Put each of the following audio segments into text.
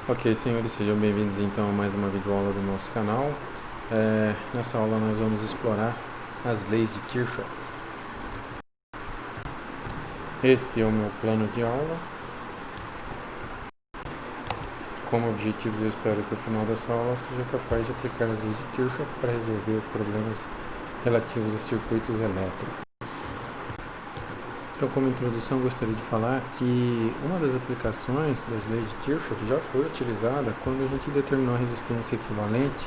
Ok, senhores, sejam bem-vindos então a mais uma videoaula do nosso canal. Nessa aula nós vamos explorar as leis de Kirchhoff. Esse é o meu plano de aula. Como objetivos, eu espero que ao final dessa aula seja capaz de aplicar as leis de Kirchhoff para resolver problemas relativos a circuitos elétricos. Então, como introdução, gostaria de falar que uma das aplicações das leis de Kirchhoff já foi utilizada quando a gente determinou a resistência equivalente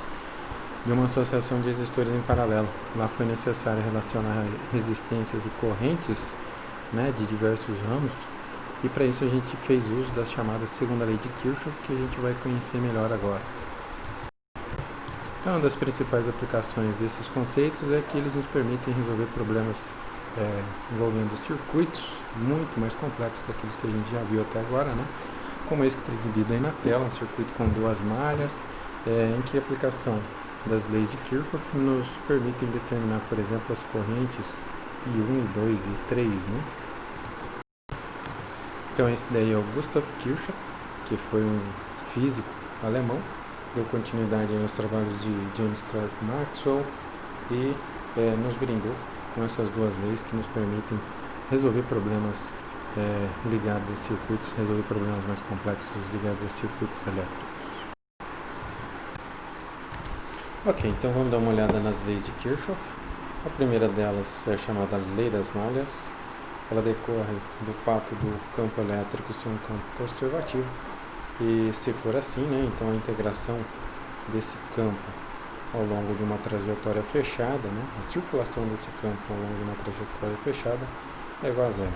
de uma associação de resistores em paralelo. Lá foi necessário relacionar resistências e correntes, de diversos ramos, e para isso a gente fez uso das chamadas segunda lei de Kirchhoff, que a gente vai conhecer melhor agora. Então, uma das principais aplicações desses conceitos é que eles nos permitem resolver problemas envolvendo circuitos muito mais complexos daqueles que a gente já viu até agora, como esse que está exibido aí na tela, um circuito com duas malhas, em que a aplicação das leis de Kirchhoff nos permitem determinar, por exemplo, as correntes I1, I2 e 3, Então esse daí é o Gustav Kirchhoff, que foi um físico alemão, deu continuidade aos trabalhos de James Clerk Maxwell e nos brindou com essas duas leis que nos permitem resolver problemas ligados a circuitos, resolver problemas mais complexos ligados a circuitos elétricos. Ok, então vamos dar uma olhada nas leis de Kirchhoff. A primeira delas é chamada Lei das Malhas. Ela decorre do fato do campo elétrico ser um campo conservativo. E se for assim, então a integração desse campo ao longo de uma trajetória fechada, a circulação desse campo ao longo de uma trajetória fechada é igual a zero.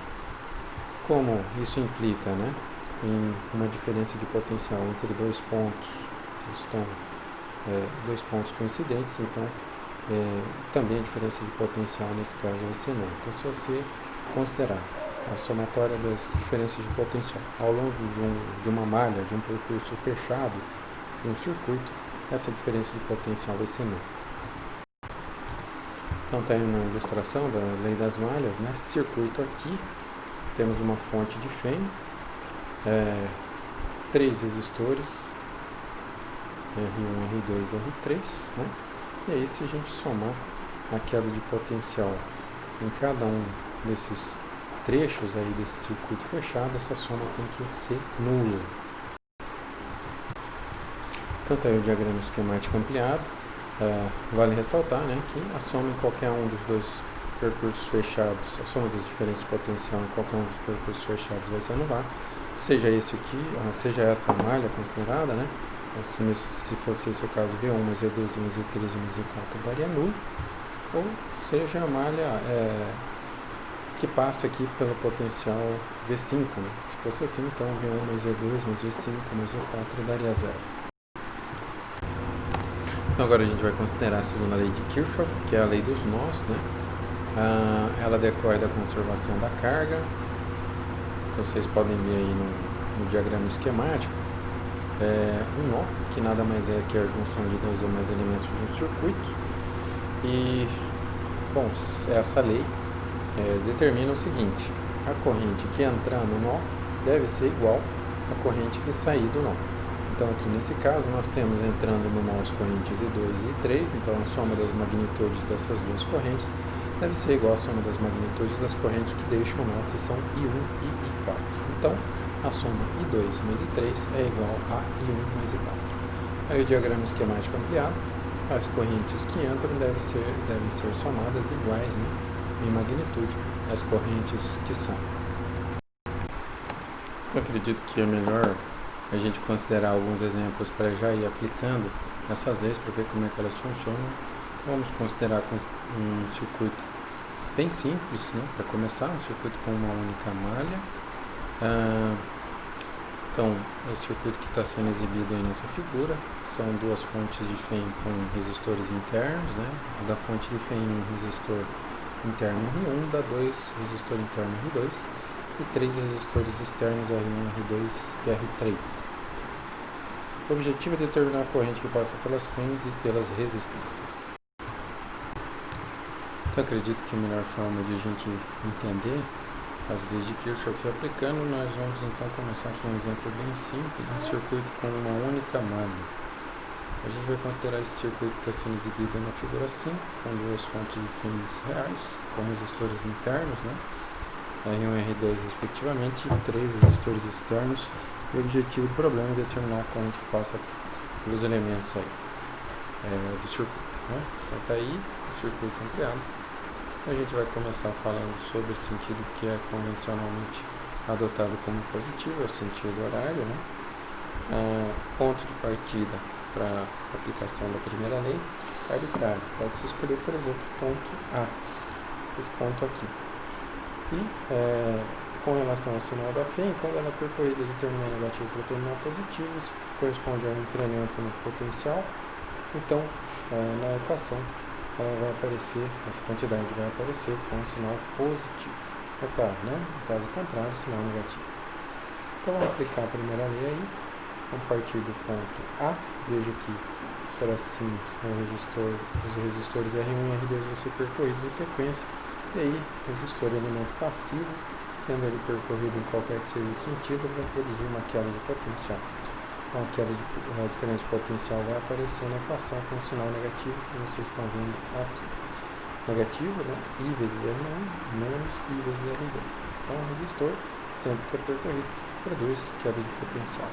Como isso implica em uma diferença de potencial entre dois pontos que estão dois pontos coincidentes, então também a diferença de potencial nesse caso vai ser nula. Então, se você considerar a somatória das diferenças de potencial ao longo de uma malha, de um percurso fechado, de um circuito, essa diferença de potencial vai ser nula. Então, está aí uma ilustração da lei das malhas. Nesse circuito aqui, temos uma fonte de fêmea, 3 resistores, R1, R2 e R3, E aí, se a gente somar a queda de potencial em cada um desses trechos aí desse circuito fechado, essa soma tem que ser nula. Então, tá aí o diagrama esquemático ampliado. Vale ressaltar que a soma em qualquer um dos dois percursos fechados, a soma das diferenças de potencial em qualquer um dos percursos fechados vai se anular, seja esse aqui, seja essa malha considerada, se fosse esse o caso, V1 mais V2 mais V3 mais V4 daria nulo, ou seja a malha que passa aqui pelo potencial V5, se fosse assim, então V1 mais V2 mais V5 mais V4 daria zero. Então agora a gente vai considerar a segunda lei de Kirchhoff, que é a lei dos nós, ela decorre da conservação da carga. Vocês podem ver aí no diagrama esquemático, um nó, que nada mais é que a junção de dois ou mais elementos de um circuito. E, bom, essa lei determina o seguinte: a corrente que entrar no nó deve ser igual à corrente que sair do nó. Então, aqui nesse caso, nós temos entrando no nó as correntes I2 e I3, então a soma das magnitudes dessas duas correntes deve ser igual à soma das magnitudes das correntes que deixam o nó, que são I1 e I4. Então, a soma I2 mais I3 é igual a I1 mais I4. Aí o diagrama esquemático ampliado, as correntes que entram devem ser somadas iguais em magnitude às correntes que saem. Então, acredito que é melhor a gente considerar alguns exemplos para já ir aplicando essas leis para ver como é que elas funcionam. Vamos considerar um circuito bem simples, para começar, um circuito com uma única malha. Então, é o circuito que está sendo exibido aí nessa figura. São duas fontes de FEM com resistores internos, A da fonte de FEM, um resistor interno R1, dá 2 resistor interno R2 e 3 resistores externos R1, R2 e R3. O objetivo é determinar a corrente que passa pelas FEMs e pelas resistências. Então, acredito que a melhor forma de a gente entender as leis de Kirchhoff aplicando, nós vamos então começar com um exemplo bem simples, um circuito com uma única malha. A gente vai considerar esse circuito que está sendo exibido na figura 5, com duas fontes de fins reais, com resistores internos, né? R1 e R2 respectivamente, e 3 resistores externos. E o objetivo do problema é determinar a corrente que passa pelos elementos aí, do circuito, né? Então está aí o circuito ampliado. A gente vai começar falando sobre o sentido que é convencionalmente adotado como positivo, é o sentido horário, né? Ponto de partida para a aplicação da primeira lei é arbitrário. Pode-se escolher, por exemplo, ponto A, esse ponto aqui. E com relação ao sinal da FEM, quando ela é percorrida de terminal negativo para terminal positivo, isso corresponde a um incremento no potencial. Então, na equação, ela vai aparecer, essa quantidade vai aparecer com um sinal positivo. É claro, né? No caso contrário, sinal negativo. Então, vamos aplicar a primeira lei aí. Vamos partir do ponto A. Veja que será assim, os resistores R1 e R2 vão ser percorridos em sequência. E aí, resistor elemento passivo, sendo ele percorrido em qualquer que seja o sentido, vai produzir uma queda de potencial. Então, a diferença de potencial vai aparecer na equação com o sinal negativo, que vocês estão vendo aqui. Negativo, né? I vezes R1 menos I vezes R2. Então, o resistor, sempre que é percorrido, produz queda de potencial.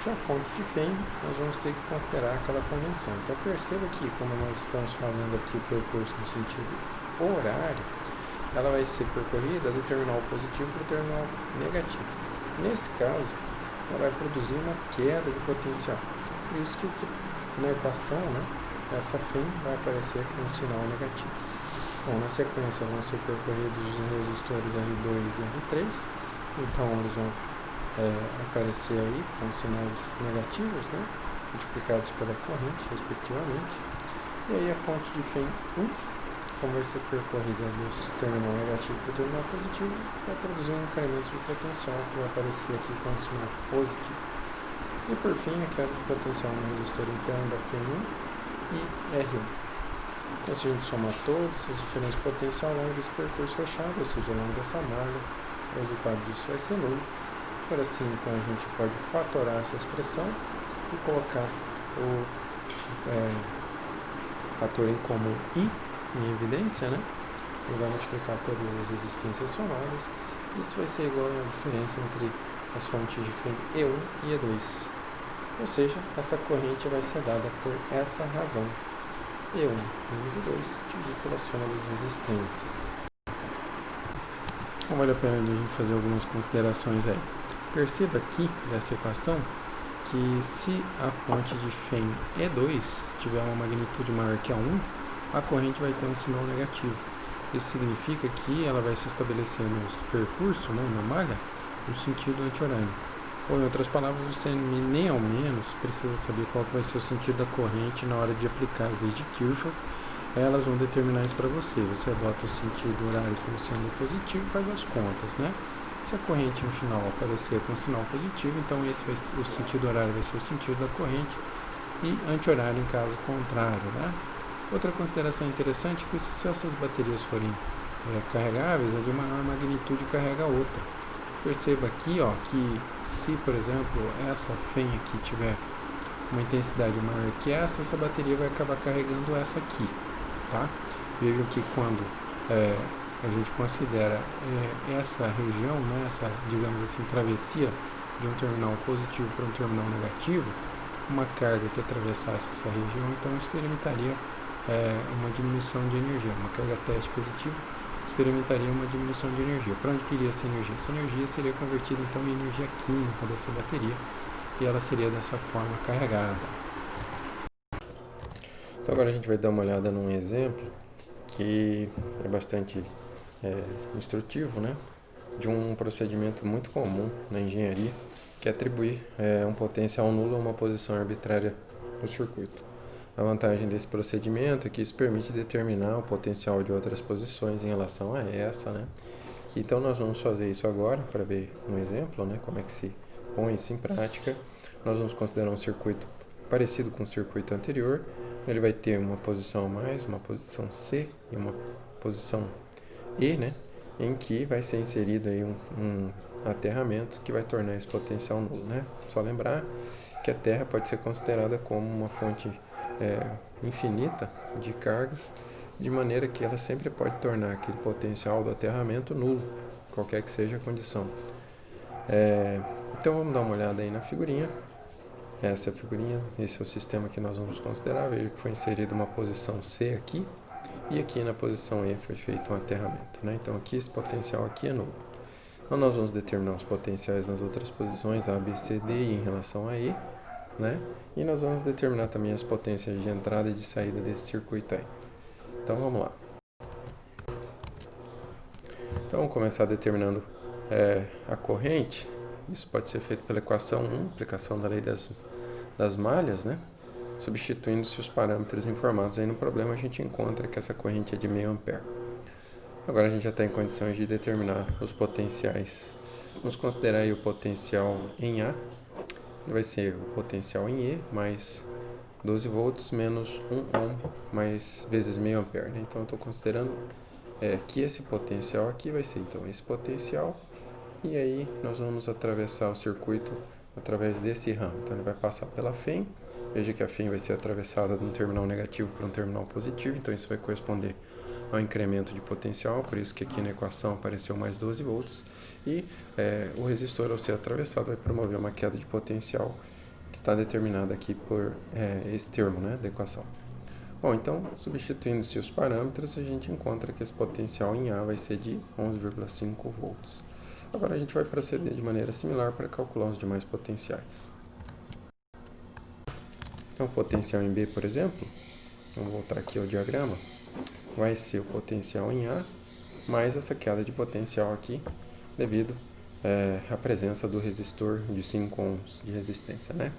Já a fonte de FEM, nós vamos ter que considerar aquela convenção. Então, perceba que, como nós estamos fazendo aqui o percurso no sentido horário, ela vai ser percorrida do terminal positivo para o terminal negativo. Nesse caso, ela vai produzir uma queda de potencial. Por isso que na equação, né, essa FEM vai aparecer com um sinal negativo. Bom, na sequência vão ser percorridos os resistores R2 e R3. Então, eles vão aparecer aí com sinais negativos, né, multiplicados pela corrente, respectivamente. E aí a fonte de FEM 1, como vai ser percorrida do terminal negativo para o terminal positivo, vai produzir um incremento de potencial que vai aparecer aqui com um sinal positivo. E por fim, a queda de potencial no resistor interno da FEM 1 e R1. Então, se a gente somar todas essas diferenças de potencial ao longo desse percurso fechado, ou seja, ao longo dessa malha, o resultado disso vai ser nulo. Por assim, então, a gente pode fatorar essa expressão e colocar o fator em comum I em evidência, né? Ele vai multiplicar todas as resistências somadas. Isso vai ser igual à diferença entre as fontes de FEM E1 e E2. Ou seja, essa corrente vai ser dada por essa razão. E1 menos E2 dividido pela soma das resistências. Então, vale a pena a gente fazer algumas considerações aí. Perceba aqui, dessa equação, que se a fonte de FEM E2 tiver uma magnitude maior que a 1, a corrente vai ter um sinal negativo. Isso significa que ela vai se estabelecer no percurso, né, na malha, no sentido anti-horário. Ou, em outras palavras, você nem ao menos precisa saber qual vai ser o sentido da corrente na hora de aplicar as leis de Kirchhoff. Elas vão determinar isso para você. Você adota o sentido horário como sendo positivo e faz as contas, né? Se a corrente no final aparecer com sinal positivo, então esse vai ser, o sentido horário vai ser o sentido da corrente e anti-horário em caso contrário, né? Outra consideração interessante é que se essas baterias forem carregáveis, a de maior magnitude carrega a outra. Perceba aqui, ó, que se, por exemplo, essa FEM aqui tiver uma intensidade maior que essa bateria vai acabar carregando essa aqui, tá? Vejam que quando a gente considera essa região, né, essa, digamos assim, travessia de um terminal positivo para um terminal negativo, uma carga que atravessasse essa região, então experimentaria uma diminuição de energia. Uma carga teste positiva experimentaria uma diminuição de energia. Para onde que iria essa energia? Essa energia seria convertida então em energia química dessa bateria e ela seria dessa forma carregada. Então agora a gente vai dar uma olhada num exemplo que é bastante instrutivo, né, de um procedimento muito comum na engenharia, que é atribuir um potencial nulo a uma posição arbitrária no circuito. A vantagem desse procedimento é que isso permite determinar o potencial de outras posições em relação a essa, né? Então nós vamos fazer isso agora para ver um exemplo, né, como é que se põe isso em prática. Nós vamos considerar um circuito parecido com o circuito anterior. Ele vai ter uma posição mais, uma posição C e uma posição E, né? em que vai ser inserido aí um aterramento que vai tornar esse potencial nulo, né? Só lembrar que a Terra pode ser considerada como uma fonte infinita de cargas, de maneira que ela sempre pode tornar aquele potencial do aterramento nulo, qualquer que seja a condição. Então vamos dar uma olhada aí na figurinha. Essa é a figurinha, esse é o sistema que nós vamos considerar. Veja que foi inserida uma posição C aqui, e aqui na posição E foi feito um aterramento, né? Então aqui esse potencial aqui é nulo. Então nós vamos determinar os potenciais nas outras posições A, B, C, D em relação a E, né? E nós vamos determinar também as potências de entrada e de saída desse circuito aí. Então vamos lá. Então vamos começar determinando a corrente. Isso pode ser feito pela equação 1, aplicação da lei das malhas, né? Substituindo-se os parâmetros informados aí no problema, a gente encontra que essa corrente é de meio ampere. Agora a gente já está em condições de determinar os potenciais. Vamos considerar aí o potencial em A, vai ser o potencial em E mais 12 volts menos 1 ohm mais vezes meio ampere, né? Então eu estou considerando que esse potencial aqui vai ser então esse potencial, e aí nós vamos atravessar o circuito através desse ramo. Então ele vai passar pela FEM. Veja que a FEM vai ser atravessada de um terminal negativo para um terminal positivo, então isso vai corresponder ao incremento de potencial, por isso que aqui na equação apareceu mais 12 volts, e o resistor ao ser atravessado vai promover uma queda de potencial que está determinada aqui por esse termo, né, da equação. Bom, então, substituindo-se os parâmetros, a gente encontra que esse potencial em A vai ser de 11,5 volts. Agora a gente vai proceder de maneira similar para calcular os demais potenciais. Então, o potencial em B, por exemplo, vamos voltar aqui ao diagrama, vai ser o potencial em A mais essa queda de potencial aqui, devido à presença do resistor de 5 ohms de resistência, né?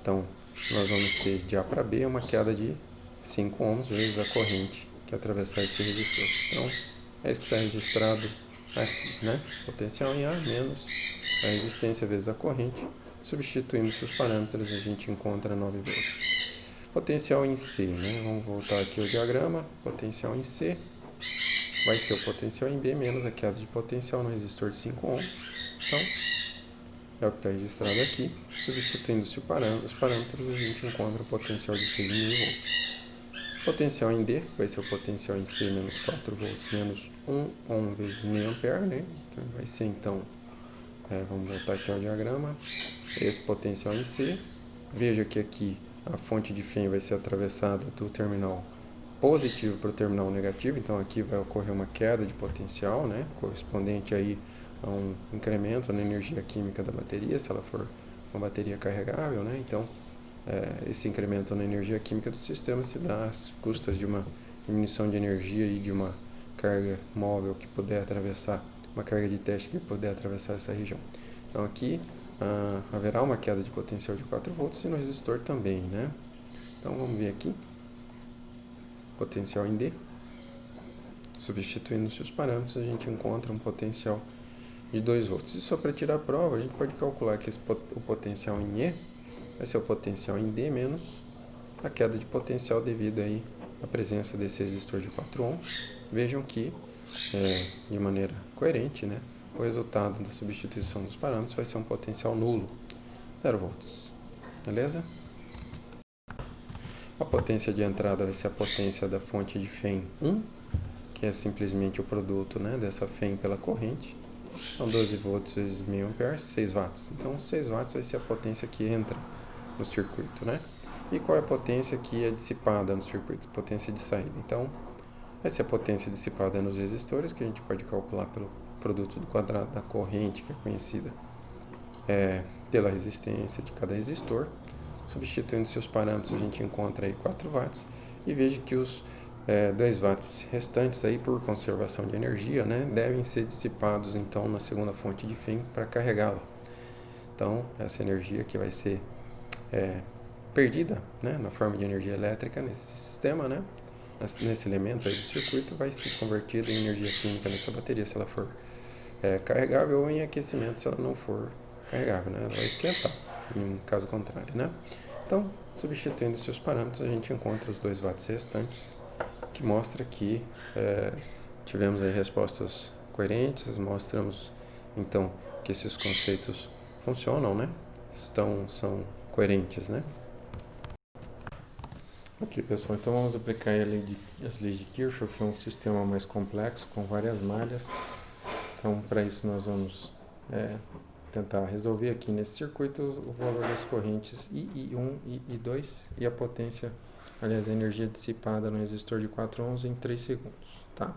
Então, nós vamos ter de A para B uma queda de 5 ohms vezes a corrente que atravessar esse resistor. Então, é isso que está registrado aqui, né? Potencial em A menos a resistência vezes a corrente. Substituindo-se os parâmetros, a gente encontra 9 volts. Potencial em C, né? Vamos voltar aqui ao diagrama. Potencial em C vai ser o potencial em B menos a queda de potencial no resistor de 5 ohms. Então, é o que está registrado aqui. Substituindo-se os parâmetros, a gente encontra o potencial de 6.000 volts. Potencial em D vai ser o potencial em C menos 4 volts menos 1 ohm vezes meio ampere, né? Que vai ser então, vamos voltar aqui ao diagrama, esse potencial em C. Veja que aqui a fonte de FEM vai ser atravessada do terminal positivo para o terminal negativo, então aqui vai ocorrer uma queda de potencial, né? Correspondente aí a um incremento na energia química da bateria, se ela for uma bateria carregável, né? Então, esse incremento na energia química do sistema se dá às custas de uma diminuição de energia e de uma carga móvel que puder atravessar, uma carga de teste que puder atravessar essa região. Então aqui haverá uma queda de potencial de 4 volts e no resistor também, né? Então vamos ver aqui, potencial em D, substituindo-se os parâmetros, a gente encontra um potencial de 2 volts. E só para tirar a prova, a gente pode calcular que o potencial em E vai ser o potencial em D menos a queda de potencial devido aí à presença desse resistor de 4 ohms. Vejam que, de maneira coerente, né, o resultado da substituição dos parâmetros vai ser um potencial nulo, 0 volts. Beleza? A potência de entrada vai ser a potência da fonte de FEM 1, que é simplesmente o produto, né, dessa FEM pela corrente. Então 12 volts vezes meio ampere, 6 watts. Então 6 watts vai ser a potência que entra no circuito, né? E qual é a potência que é dissipada no circuito? Potência de saída. Então, vai ser a potência dissipada nos resistores, que a gente pode calcular pelo produto do quadrado da corrente, que é conhecida pela resistência de cada resistor. Substituindo seus parâmetros, a gente encontra aí 4 watts. E veja que os 2 watts restantes, aí, por conservação de energia, né, devem ser dissipados então na segunda fonte de FEM para carregá-la. Então, essa energia que vai ser perdida, né, na forma de energia elétrica nesse sistema, né, nesse elemento aí do circuito, vai ser convertida em energia química nessa bateria se ela for carregável, ou em aquecimento se ela não for carregável, né, ela vai esquentar, em caso contrário, né. Então, substituindo esses parâmetros, a gente encontra os 2 watts restantes, que mostra que tivemos aí respostas coerentes, mostramos então que esses conceitos funcionam, né? São coerentes, né? Ok, pessoal, então vamos aplicar as leis de Kirchhoff, que é um sistema mais complexo, com várias malhas. Então, para isso, nós vamos tentar resolver aqui nesse circuito o valor das correntes I1 e I2 e a potência, aliás, a energia dissipada no resistor de 4 ohms em 3 segundos, tá?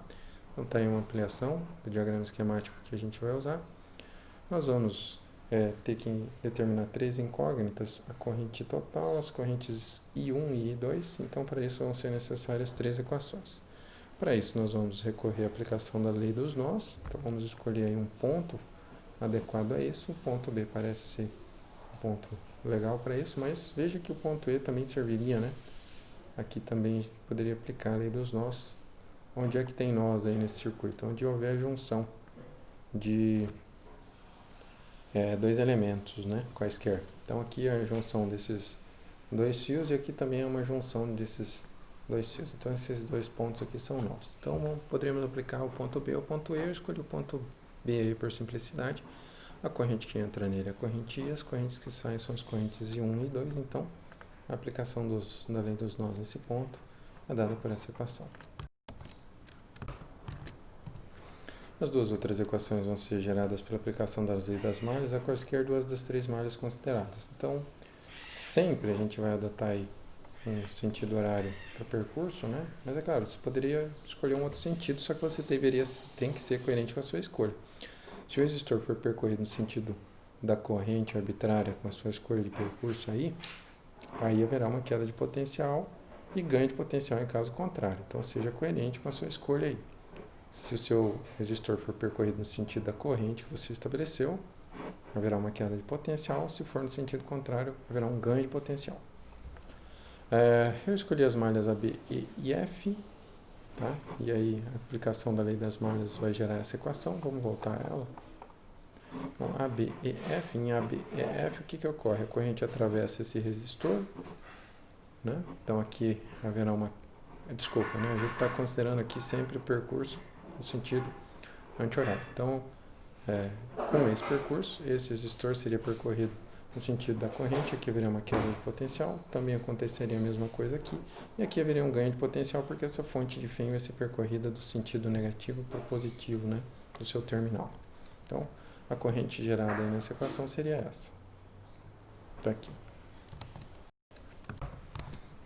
Então, está aí uma ampliação do diagrama esquemático que a gente vai usar. Nós vamos ter que determinar 3 incógnitas, a corrente total, as correntes I1 e I2, então para isso vão ser necessárias 3 equações. Para isso nós vamos recorrer à aplicação da lei dos nós, então vamos escolher aí um ponto adequado a isso. O ponto B parece ser um ponto legal para isso, mas veja que o ponto E também serviria, né? Aqui também a gente poderia aplicar a lei dos nós. Onde é que tem nós aí nesse circuito? Onde houver junção de dois elementos, né? Quaisquer. Então aqui é a junção desses dois fios e aqui também é uma junção desses dois fios. Então esses dois pontos aqui são nós. Então poderíamos aplicar o ponto B ao ponto E. Eu escolhi o ponto B aí por simplicidade. A corrente que entra nele é a corrente I, as correntes que saem são as correntes I1 e I2. Então a aplicação da lei dos nós nesse ponto é dada por essa equação. As duas outras equações vão ser geradas pela aplicação das leis das malhas a quaisquer duas das 3 malhas consideradas. Então, sempre a gente vai adotar aí um sentido horário para percurso, né? Mas é claro, você poderia escolher um outro sentido, só que você tem que ser coerente com a sua escolha. Se o resistor for percorrido no sentido da corrente arbitrária com a sua escolha de percurso aí haverá uma queda de potencial e ganho de potencial em caso contrário. Então, seja coerente com a sua escolha aí. Se o seu resistor for percorrido no sentido da corrente que você estabeleceu, haverá uma queda de potencial. Se for no sentido contrário, haverá um ganho de potencial. Eu escolhi as malhas AB, E e F, tá? E aí a aplicação da lei das malhas vai gerar essa equação. Vamos voltar a ela. Então, AB, E, F. Em AB, E, F, o que ocorre? A corrente atravessa esse resistor, né? Então aqui haverá uma... Desculpa, né? A gente está considerando aqui sempre o percurso no sentido anti-horário. Então, com esse percurso, esse resistor seria percorrido no sentido da corrente, aqui haveria uma queda de potencial, também aconteceria a mesma coisa aqui, e aqui haveria um ganho de potencial, porque essa fonte de fim vai ser percorrida do sentido negativo para o positivo, né, do seu terminal. Então, a corrente gerada aí nessa equação seria essa. Está aqui.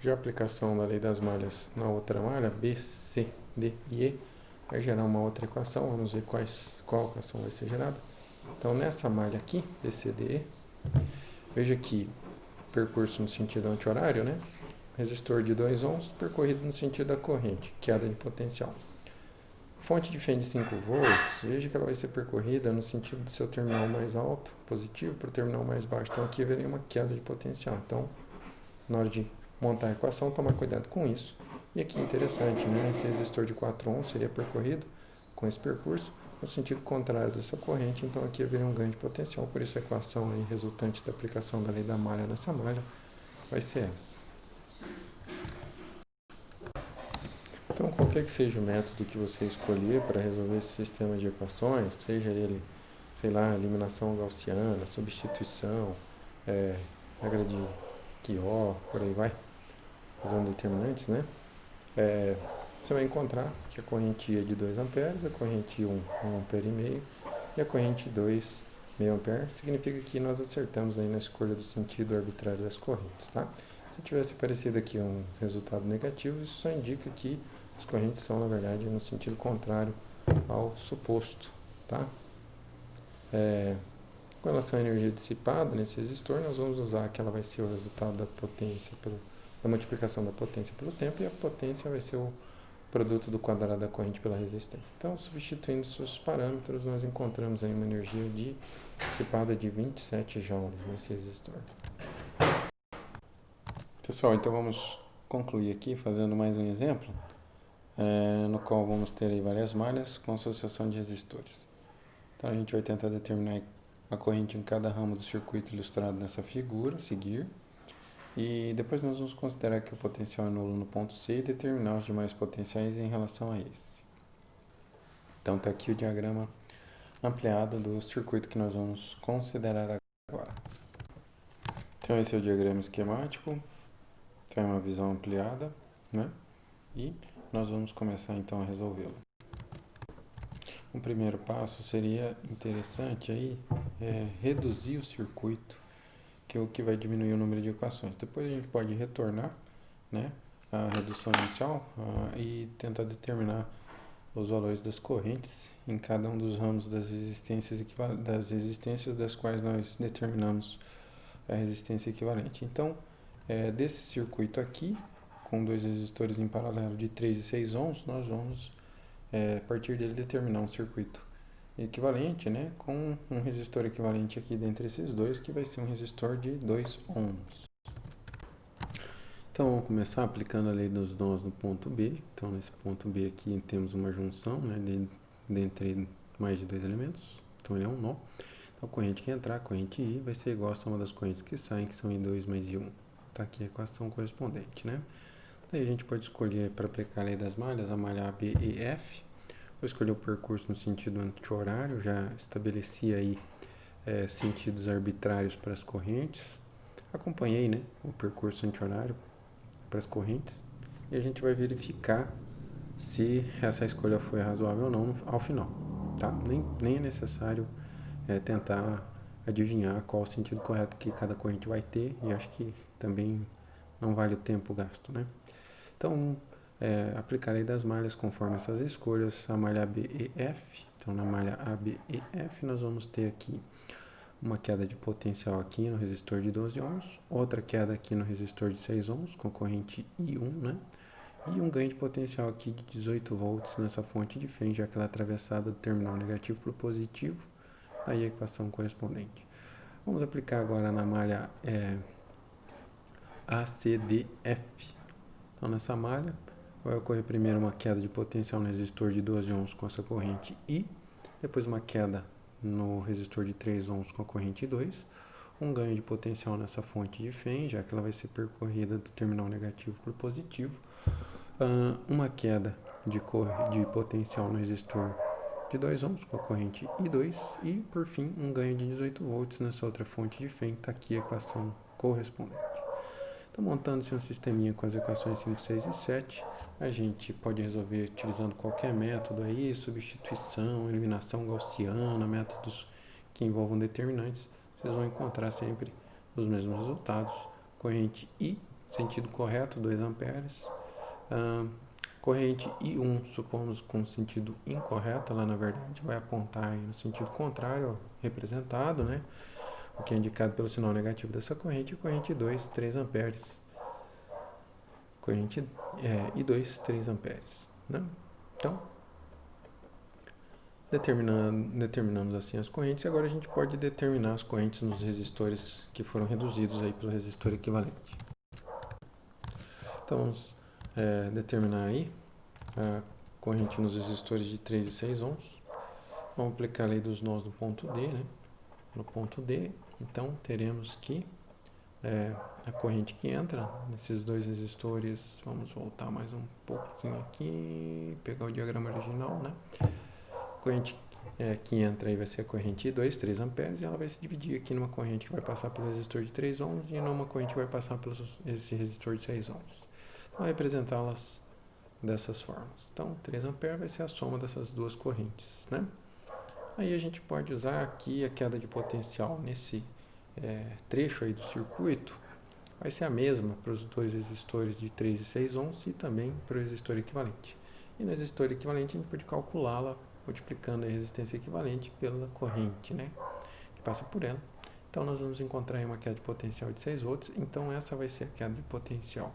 Já a aplicação da lei das malhas na outra malha, B, C, D e E, vai gerar uma outra equação. Vamos ver qual equação vai ser gerada. Então, nessa malha aqui, B, C, D, E, veja que percurso no sentido anti-horário, né? Resistor de 2 ohms percorrido no sentido da corrente, queda de potencial. Fonte de fém de 5 volts, veja que ela vai ser percorrida no sentido do seu terminal mais alto, positivo, para o terminal mais baixo. Então, aqui haveria uma queda de potencial. Então, na hora de montar a equação, tomar cuidado com isso. E aqui interessante, né? Esse resistor de 4 ohms seria percorrido com esse percurso no sentido contrário dessa corrente, então aqui haveria um ganho de potencial, por isso a equação aí resultante da aplicação da lei da malha nessa malha vai ser essa. Então, qualquer que seja o método que você escolher para resolver esse sistema de equações, seja ele, sei lá, eliminação gaussiana, substituição, regra de Quió, por aí vai, usando determinantes, né? Você vai encontrar que a corrente I é de 2 amperes, a corrente 1, 1 ampere e meio, e a corrente 2, meio ampere. Significa que nós acertamos aí na escolha do sentido arbitrário das correntes, tá? Se tivesse aparecido aqui um resultado negativo, isso só indica que as correntes são, na verdade, no sentido contrário ao suposto, tá? Com relação à energia dissipada nesse resistor, nós vamos usar que ela vai ser o resultado da potência, da multiplicação da potência pelo tempo, e a potência vai ser o produto do quadrado da corrente pela resistência. Então, substituindo seus parâmetros, nós encontramos aí uma energia dissipada de 27 joules nesse resistor. Pessoal, então vamos concluir aqui fazendo mais um exemplo, no qual vamos ter aí várias malhas com associação de resistores. Então, a gente vai tentar determinar a corrente em cada ramo do circuito ilustrado nessa figura, seguir. E depois nós vamos considerar que o potencial é nulo no ponto C e determinar os demais potenciais em relação a esse. Então está aqui o diagrama ampliado do circuito que nós vamos considerar agora. Então esse é o diagrama esquemático, tem uma visão ampliada, né? E nós vamos começar então a resolvê-lo. O primeiro passo seria interessante aí reduzir o circuito, que é o que vai diminuir o número de equações. Depois a gente pode retornar, né, a redução inicial e tentar determinar os valores das correntes em cada um dos ramos das resistências das quais nós determinamos a resistência equivalente. Então, desse circuito aqui, com dois resistores em paralelo de 3 e 6 ohms, nós vamos, a partir dele, determinar um circuito equivalente, né, com um resistor equivalente aqui dentre esses dois, que vai ser um resistor de 2 ohms. Então, vamos começar aplicando a lei dos nós no ponto B. Então, nesse ponto B aqui temos uma junção, né, dentre mais de dois elementos. Então, ele é um nó. Então, a corrente que entrar, a corrente I, vai ser igual a soma das correntes que saem, que são I2 mais I1. Está aqui a equação correspondente, né? Daí a gente pode escolher, para aplicar a lei das malhas, a malha A, B e F. Vou escolher o percurso no sentido anti-horário, já estabeleci aí sentidos arbitrários para as correntes. Acompanhei, né, o percurso anti-horário para as correntes e a gente vai verificar se essa escolha foi razoável ou não ao final, tá? Nem é necessário tentar adivinhar qual o sentido correto que cada corrente vai ter, e acho que também não vale o tempo gasto, né? Então, aplicarei das malhas conforme essas escolhas, a malha A, B e F. Então, na malha A, B e F, nós vamos ter aqui uma queda de potencial aqui no resistor de 12 ohms, outra queda aqui no resistor de 6 ohms, com corrente I1, né? E um ganho de potencial aqui de 18 volts nessa fonte de FEM, já que ela é atravessada do terminal negativo para o positivo, aí a equação correspondente. Vamos aplicar agora na malha ACDF. Então, nessa malha, vai ocorrer primeiro uma queda de potencial no resistor de 12 ohms com essa corrente I, depois uma queda no resistor de 3 ohms com a corrente 2, um ganho de potencial nessa fonte de FEM, já que ela vai ser percorrida do terminal negativo para o positivo, uma queda de potencial no resistor de 2 ohms com a corrente I2 e, por fim, um ganho de 18 volts nessa outra fonte de FEM. Está aqui a equação correspondente. Então, montando-se um sisteminha com as equações 5, 6 e 7, a gente pode resolver utilizando qualquer método aí, substituição, eliminação gaussiana, métodos que envolvam determinantes. Vocês vão encontrar sempre os mesmos resultados. Corrente I, sentido correto, 2 amperes. Corrente I1, supomos com sentido incorreto, ela na verdade vai apontar aí no sentido contrário, representado, né? O que é indicado pelo sinal negativo dessa corrente, e corrente 2, 3 amperes. Corrente I2, 3 amperes. Né? Então, determinamos assim as correntes, e agora a gente pode determinar as correntes nos resistores que foram reduzidos aí pelo resistor equivalente. Então, vamos determinar aí a corrente nos resistores de 3 e 6 ohms. Vamos aplicar a lei dos nós no ponto D, né? No ponto D, então teremos que a corrente que entra nesses dois resistores, vamos voltar mais um pouquinho aqui, pegar o diagrama original, né? A corrente que entra aí vai ser a corrente I2, 3 amperes, e ela vai se dividir aqui numa corrente que vai passar pelo resistor de 3 ohms e numa corrente que vai passar pelo esse resistor de 6 ohms. Vou representá-las dessas formas. Então, 3 amperes vai ser a soma dessas duas correntes, né? Aí a gente pode usar aqui a queda de potencial nesse trecho aí do circuito, vai ser a mesma para os dois resistores de 3 e 6 ohms e também para o resistor equivalente. E no resistor equivalente a gente pode calculá-la multiplicando a resistência equivalente pela corrente, né, que passa por ela. Então nós vamos encontrar aí uma queda de potencial de 6 volts, então essa vai ser a queda de potencial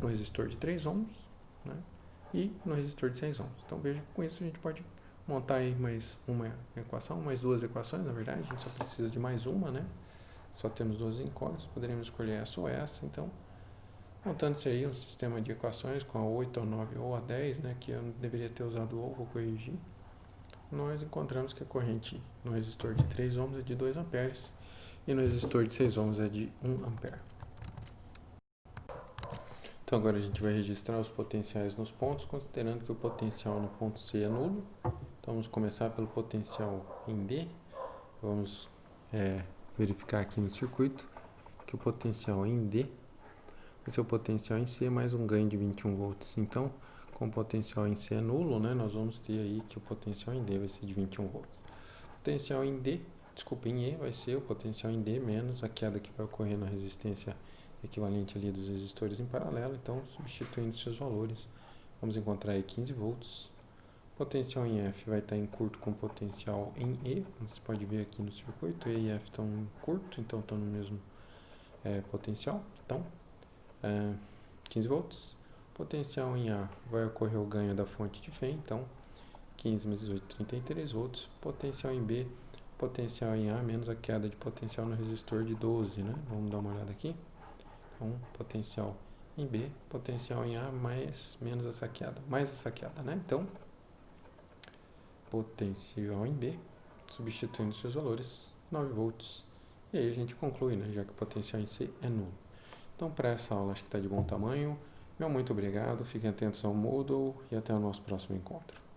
no resistor de 3 ohms, né, e no resistor de 6 ohms. Então veja, com isso a gente pode montar aí mais uma equação, mais duas equações, na verdade, a gente só precisa de mais uma, né? Só temos duas incógnitas, poderíamos escolher essa ou essa, então, montando-se aí um sistema de equações com a 8, a 9 ou a 10, né, que eu deveria ter usado ou, vou corrigir, nós encontramos que a corrente no resistor de 3 ohms é de 2 amperes e no resistor de 6 ohms é de 1 ampere. Então agora a gente vai registrar os potenciais nos pontos, considerando que o potencial no ponto C é nulo. Então Então, vamos começar pelo potencial em D. Vamos verificar aqui no circuito que o potencial em D vai ser o potencial em C mais um ganho de 21 volts. Então, como o potencial em C é nulo, né, nós vamos ter aí que o potencial em D vai ser de 21 volts. Potencial em em E vai ser o potencial em D menos a queda que vai ocorrer na resistência equivalente ali dos resistores em paralelo. Então, substituindo seus valores, vamos encontrar aí 15 volts. Potencial em F vai estar em curto com potencial em E. Você pode ver aqui no circuito, E e F estão em curto, então estão no mesmo potencial. Então, 15 volts. Potencial em A vai ocorrer o ganho da fonte de FEM, então 15 menos 8, 33 volts. Potencial em B, potencial em A menos a queda de potencial no resistor de 12, né? Vamos dar uma olhada aqui. Então, potencial em B, potencial em A menos essa queda, mais essa queda, né? Então, potencial em B, substituindo seus valores, 9 volts. E aí a gente conclui, né? Já que o potencial em C é nulo. Então, para essa aula, acho que está de bom tamanho. Meu muito obrigado, fiquem atentos ao Moodle e até o nosso próximo encontro.